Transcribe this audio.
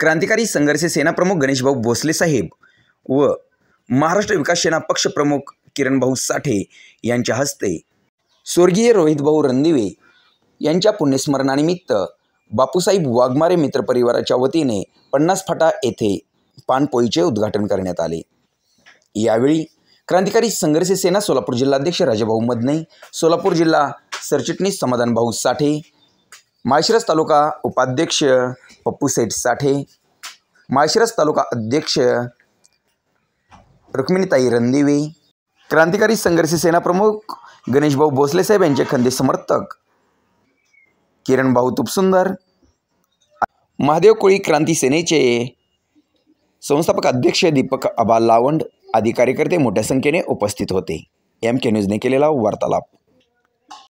क्रांतिकारी संघर्ष सेना प्रमुख गणेशभाऊ भोसले साहेब व महाराष्ट्र विकास सेना पक्ष प्रमुख किरणभाऊ साठे यांच्या हस्ते स्वर्गीय रोहितभाऊ रणदिवे यांच्या पुण्यस्मरणानिमित्त बापूसाहेब वाघमारे मित्र परिवाराच्या वतीने 50 फाटा येथे पानपोईचे उद्घाटन करण्यात आले। यावेळी क्रांतिकारी संघर्ष सेना सोलापूर जिल्हाध्यक्ष राजाभाऊ मदने, सोलापूर जिल्हा सरचिटणीस समाधानभाऊ साठे, माळशिरस तालुका उपाध्यक्ष पप्पूसेठ साठे, माळशिरस तालुका अध्यक्ष रुक्मिणीताई रणदिवे, क्रांतिकारी संघर्ष सेना प्रमुख गणेशभाऊ भोसले साहेब यांचे खंदे समर्थक किरणभाऊ तुपसुंदर, महादेव कोळी क्रांती सेनेचे संस्थापक अध्यक्ष दीपक आबा लावंड आदी कार्यकर्ते मोठ्या संख्येने उपस्थित होते। MK न्यूजने केलेला वार्तालाप।